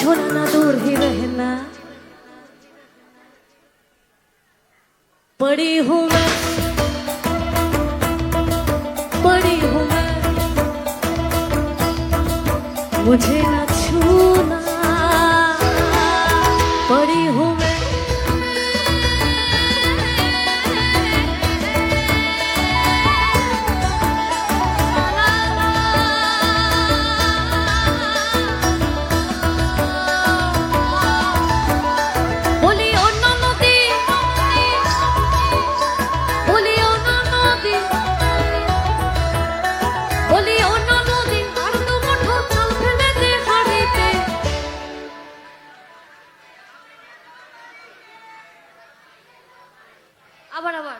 छोड़ा ना दूर ही रहना। पड़ी हूँ मैं, पड़ी हूँ मैं, मुझे ना छूना। पड़ी हूँ मैं, আবার আবার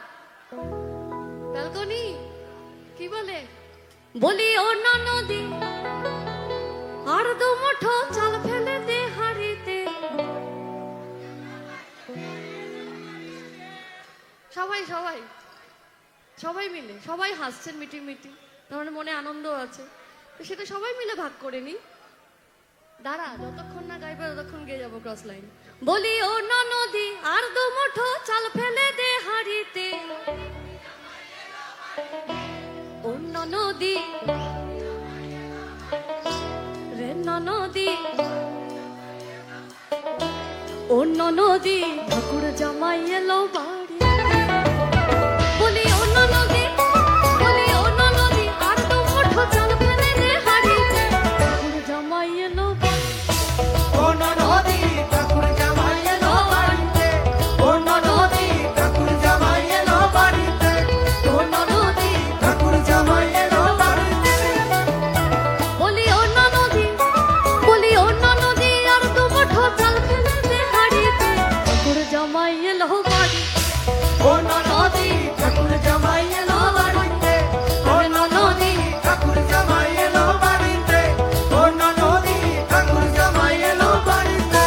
ব্যালকনি কি বলে, বলি ও নদী আর দু মুঠো চাল ফেলে দে হাড়িতে। সবাই সবাই সবাই মিলে, সবাই হাসছেন মিটিং মিটিং, তার মানে মনে আনন্দ আছে, তো সেটা সবাই মিলে ভাগ করে নি। দাঁড়া, যতক্ষণ না গাইবে ততক্ষণ গিয়ে যাবো ক্রস লাইন। বলি ও নদী আর দু মুঠো চাল ফেলে দে হাড়িতে। অন্য নদী রে নদী, অন্য নদী ঠাকুর জামাই এলো বাড়ি। বলি অন্য নদী, বলি অন্য নদী আর দু মুঠো চাল ফেলে দে হাড়িতে। ঠাকুর জামাই এলো বাড়ি। অন্য নদী ঠাকুর জামাই এলো বাড়িতে। অন্য নদী ঠাকুর জামাই এলো বাড়িতে। অন্য নদী ঠাকুর জামাই এলো বাড়িতে। বলি অন্য নদী, বলি অন্য নদী আর দু মুঠো চাল ফেলে দে হাড়িতে। ঠাকুর জামাই এলো বাড়ি। অন্য নদী ঠাকুর জামাই এলো বাড়িতে। অন্য নদী ঠাকুর জামাই এলো বাড়িতে। অন্য নদী ঠাকুর জামাই এলো বাড়িতে।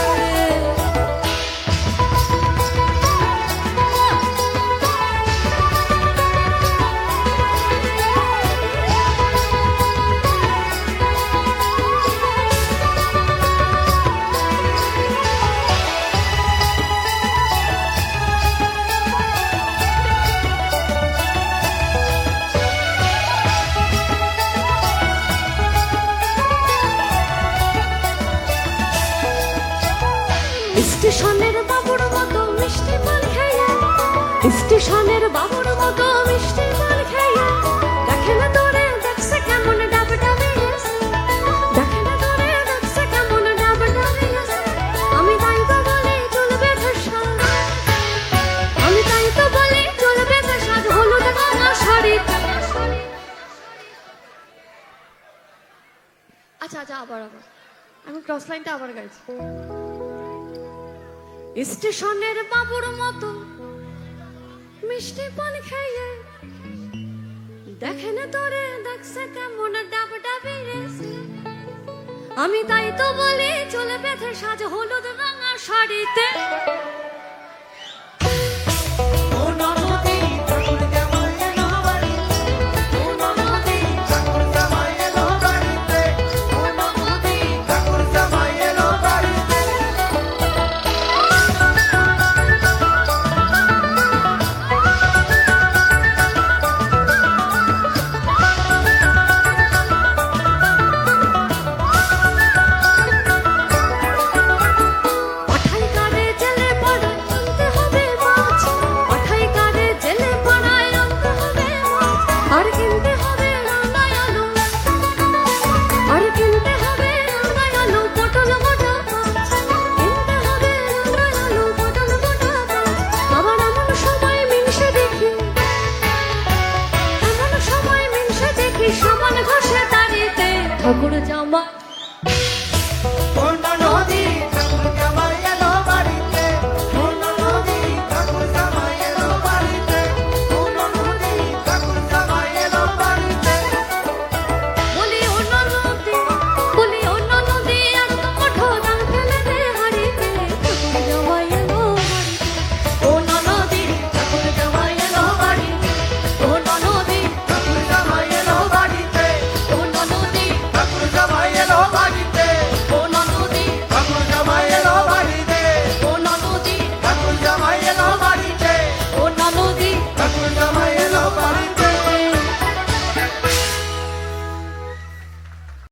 স্টেশনের বাবুর মতো মিষ্টি পান খেয়ে, স্টেশনের বাবুর মতো মিষ্টি পান খেয়ে, দেখে না তোরে দেখছে কেমন ডাব ডাবে গেছে, দেখে না তোরে দেখছে কেমন ডাব ডাবে গেছে। আমি তাই তো বলি চলবে সাজ, আমি তাই তো বলি চলবে সাজ হলুদ রঙা শাড়ি। আচ্ছা আচ্ছা, আবার আবার আমি ক্রস লাইনটা আবার গাইছি। স্টেশনের বাবুর মতো মিষ্টি পান খেয়ে, দেখে না তোরে দেখছে কেমন ডাব ডাবে গেছে। আমি তাই তো বলি চলে বেঁধে সাজ হলুদ রঙা শাড়িতে। অন্য নদী ঠাকুর জামাই এলো বাড়িতে। অন্য নদী ঠাকুর জামাই এলো বাড়িতে। অন্য নদী ঠাকুর জামাই এলো বাড়িতে। পাঠাই কারে জেলে পাড়ায় আনতে হবে মাছ, পাঠাই কারে জেলে পাড়ায় আনতে হবে মাছ। আর কিনতে হবে রান্নায় আলু, আর কিনতে হবে রান্নায় আলু পটল গোটা মাছ, কিনতে হবে রান্নায় আলু পটল গোটা মাছ। আবার এমন সময় মিনসে দেখি, এমন সময় মিনসে দেখি সমান ঘষে দাঁড়িতে। ঠাকুর জামাই